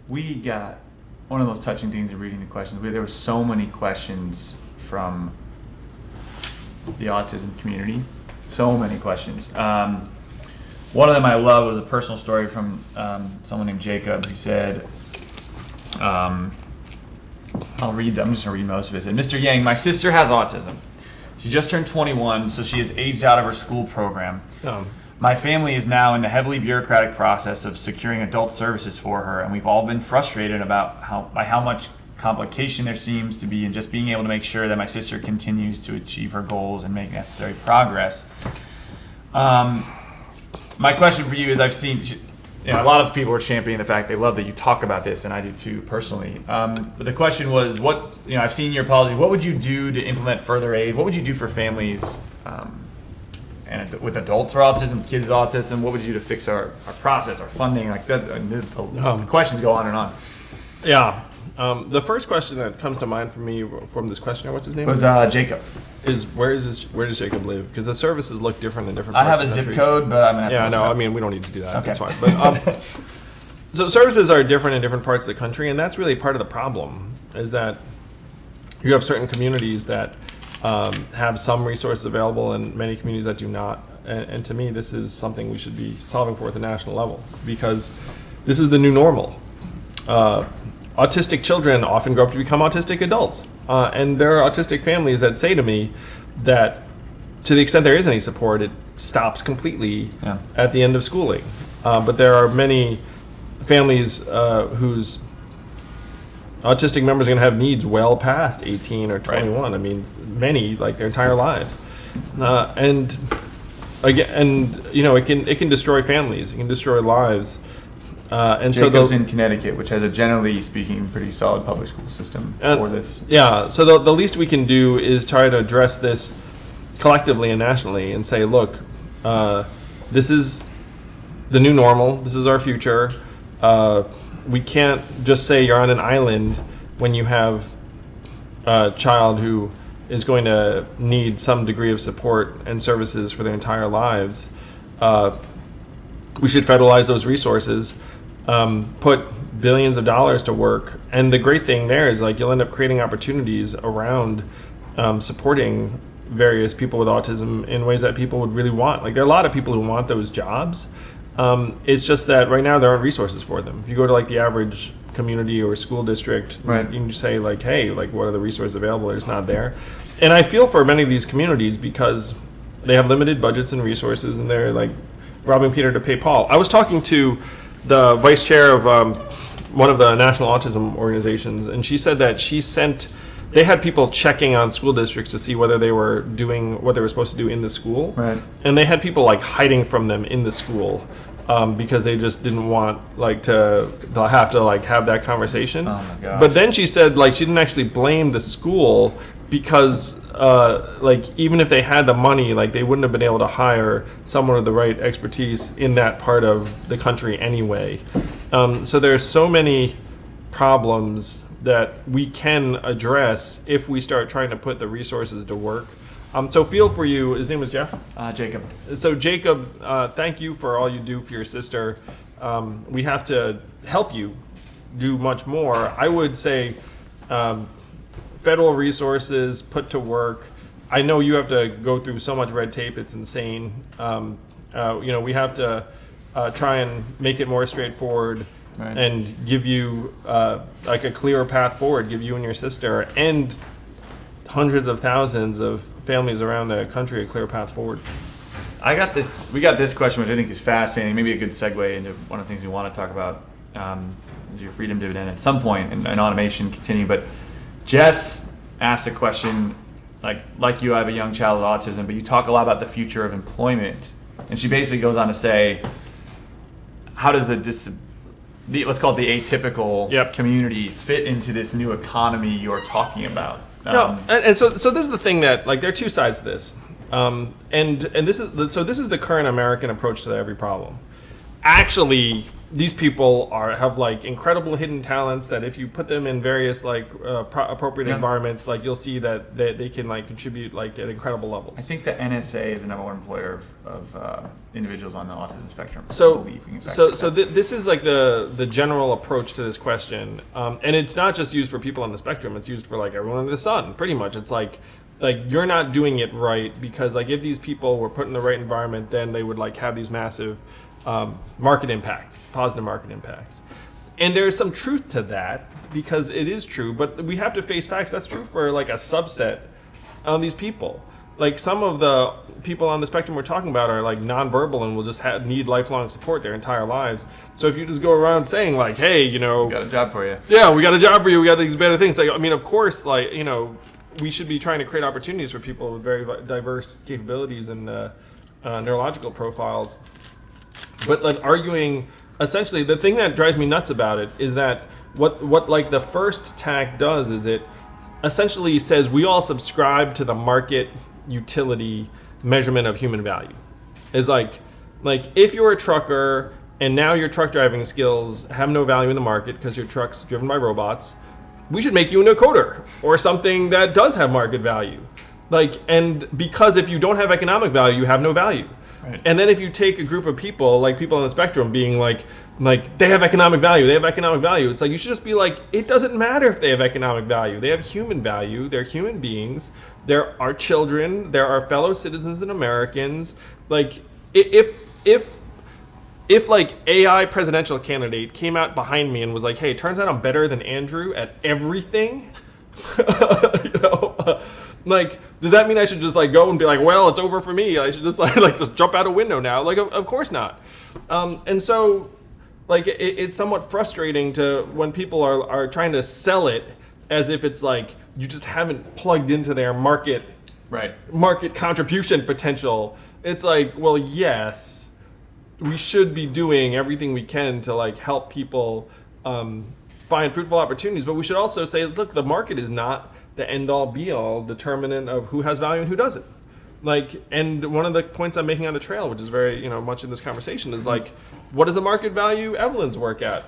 we got one of the most touching things in reading the questions. There were so many questions from the autism community. So many questions. One of them I love was a personal story from someone named Jacob. He said, I'll read them. I'm just going to read most of it. It said, Mr. Yang, my sister has autism. She just turned 21, so she is aged out of her school program. My family is now in the heavily bureaucratic process of securing adult services for her, and we've all been frustrated about how much complication there seems to be in just being able to make sure that my sister continues to achieve her goals and make necessary progress. My question for you is, I've seen a lot of people are championing the fact they love that you talk about this, and I do too personally. But the question was, I've seen your policy. What would you do to implement further aid? What would you do for families and with adults with autism, kids with autism? What would you do to fix our process, our funding? Like that, the questions go on and on. Yeah. The first question that comes to mind for me from this questioner, what's his name? Was Jacob. Is where does Jacob live? Because the services look different in different parts I have of a the country. zip code, but I'm gonna have to I mean, we don't need to do that. Okay. That's fine. But so services are different in different parts of the country, and that's really part of the problem. Is that you have certain communities that have some resources available, and many communities that do not. And to me, this is something we should be solving for at the national level, because this is the new normal. Autistic children often grow up to become autistic adults. And there are autistic families that say to me that to the extent there is any support, it stops completely at the end of schooling. But there are many families whose autistic members are going to have needs well past 18 or 21. Right. I mean, many, like their entire lives. And it can destroy families. It can destroy lives. And Jacob's in Connecticut, which has a generally speaking pretty solid public school system for this. Yeah, so the least we can do is try to address this collectively and nationally and say, look, this is the new normal. This is our future. We can't just say you're on an island when you have a child who is going to need some degree of support and services for their entire lives. We should federalize those resources, put billions of dollars to work. And the great thing there is you'll end up creating opportunities around supporting various people with autism in ways that people would really want. There are a lot of people who want those jobs. It's just that right now there aren't resources for them. If you go to the average community or school district, right, you can say hey, what are the resources available? It's not there. And I feel for many of these communities because they have limited budgets and resources, and they're robbing Peter to pay Paul. I was talking to the vice chair of one of the national autism organizations, and she said that they had people checking on school districts to see whether they were doing what they were supposed to do in the school. Right. And they had people hiding from them in the school because they just didn't want to have to have that conversation. Oh my gosh. But then she said she didn't actually blame the school because even if they had the money, they wouldn't have been able to hire someone with the right expertise in that part of the country anyway. So there's so many problems that we can address if we start trying to put the resources to work. So feel for you. His name was Jeff? Jacob. So Jacob, thank you for all you do for your sister. We have to help you do much more. I would say federal resources put to work. I know you have to go through so much red tape, it's insane. We have to try and make it more straightforward. Right. And give you a clearer path forward, give you and your sister and hundreds of thousands of families around the country a clear path forward. We got this question, which I think is fascinating, maybe a good segue into one of the things we want to talk about, is your freedom dividend at some point, and automation continue. But Jess asked a question, like you, I have a young child with autism, but you talk a lot about the future of employment. And she basically goes on to say, how does let's call it the atypical community fit into this new economy you're talking about? So this is the thing that there are two sides to this, and this is the current American approach to every problem. Actually, these people have like incredible hidden talents that if you put them in various like appropriate environments, like you'll see that they can like contribute like at incredible levels. I think the NSA is the number one employer of individuals on the autism spectrum. This is like the general approach to this question, and it's not just used for people on the spectrum. It's used for like everyone under the sun, pretty much. It's like you're not doing it right because like if these people were put in the right environment, then they would like have these massive market impacts, positive market impacts. And there's some truth to that because it is true, but we have to face facts. That's true for like a subset of these people. Like some of the people on the spectrum we're talking about are like nonverbal and will just need lifelong support their entire lives. So if you just go around saying like, hey, you know, we got a job for you. Yeah, we got a job for you. We got these better things. Like, I mean, of course, like, you know, we should be trying to create opportunities for people with very diverse capabilities and neurological profiles. But like arguing, essentially, the thing that drives me nuts about it is that what like the first tack does is it essentially says we all subscribe to the market utility measurement of human value. Is like if you're a trucker and now your truck driving skills have no value in the market because your truck's driven by robots, we should make you into a coder or something that does have market value. Like, and because if you don't have economic value, you have no value. Right. And then if you take a group of people, like people on the spectrum being like they have economic value, it's like you should just be like, it doesn't matter if they have economic value. They have human value. They're human beings. They're our children. They're our fellow citizens and Americans. Like if like AI presidential candidate came out behind me and was like, hey, turns out I'm better than Andrew at everything, you know, like, does that mean I should just like go and be like, well, it's over for me? I should just like just jump out a window now? Like, of course not. And so, like, it's somewhat frustrating to when people are trying to sell it as if it's like you just haven't plugged into their market contribution potential. It's like, well, yes, we should be doing everything we can to like help people find fruitful opportunities, but we should also say, look, the market is not the end-all be-all determinant of who has value and who doesn't. Like, and one of the points I'm making on the trail, which is very, you know, much in this conversation, is like, what does the market value Evelyn's work at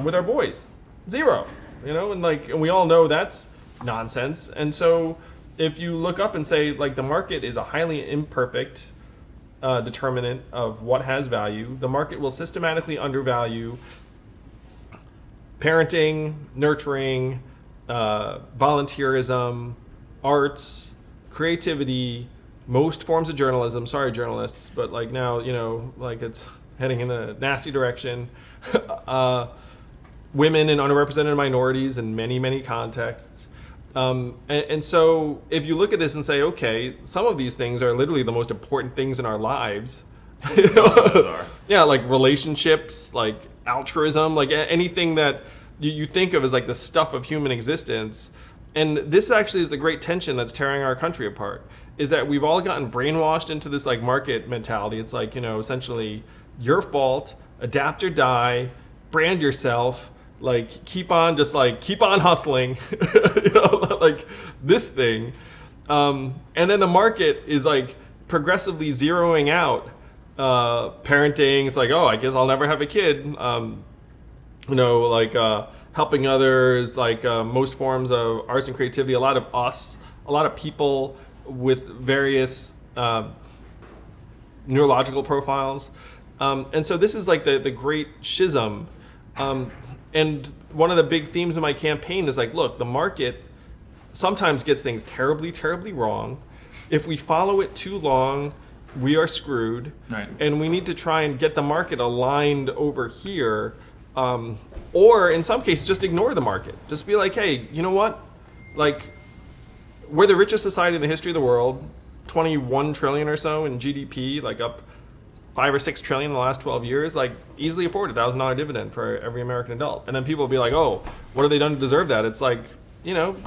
with our boys? 0, you know, and like, and we all know that's nonsense. And so, if you look up and say like the market is a highly imperfect determinant of what has value, the market will systematically undervalue parenting, nurturing, volunteerism, arts, creativity, most forms of journalism. Sorry, journalists, but like now, you know, like it's heading in a nasty direction. Women and underrepresented minorities in many, many contexts. And so if you look at this and say, okay, some of these things are literally the most important things in our lives. You know? Yeah, like relationships, like altruism, like anything that you think of as like the stuff of human existence. And this actually is the great tension that's tearing our country apart, is that we've all gotten brainwashed into this like market mentality. It's like, you know, essentially your fault, adapt or die, brand yourself, like keep on hustling, you know, like this thing. And then the market is like progressively zeroing out parenting. It's like, oh, I guess I'll never have a kid. You know, like helping others, like most forms of arts and creativity, a lot of people with various neurological profiles. And so this is like the great schism. And one of the big themes of my campaign is like, look, the market sometimes gets things terribly, terribly wrong. If we follow it too long, we are screwed. Right. And we need to try and get the market aligned over here. Or in some cases, just ignore the market. Just be like, hey, you know what? Like, we're the richest society in the history of the world, 21 trillion or so in GDP, like up 5 or 6 trillion in the last 12 years, like easily afford $1,000 dividend for every American adult. And then people will be like, oh, what have they done to deserve that? It's like, you know,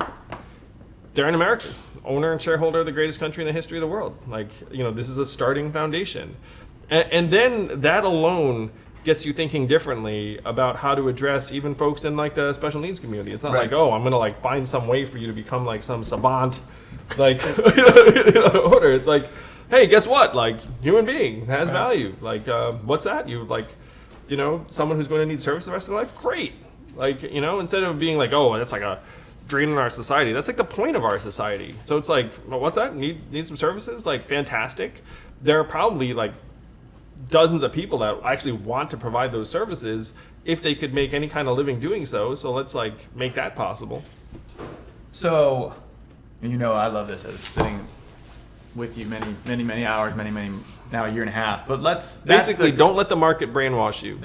they're an American, owner and shareholder of the greatest country in the history of the world. Like, you know, this is a starting foundation. And then that alone gets you thinking differently about how to address even folks in like the special needs community. It's not like, oh, I'm gonna like find some way for you to become like some savant, like order. It's like, hey, guess what? Like, human being has value. Like, what's that? You like, someone who's going to need service the rest of their life, great. Like, instead of being like, oh, that's like a drain on our society. That's like the point of our society. So it's like, well, what's that? Need some services? Like, fantastic. There are probably like dozens of people that actually want to provide those services if they could make any kind of living doing so. So let's like make that possible. So, I love this. I've been sitting with you many hours, now a year and a half. But Basically, don't let the market brainwash you.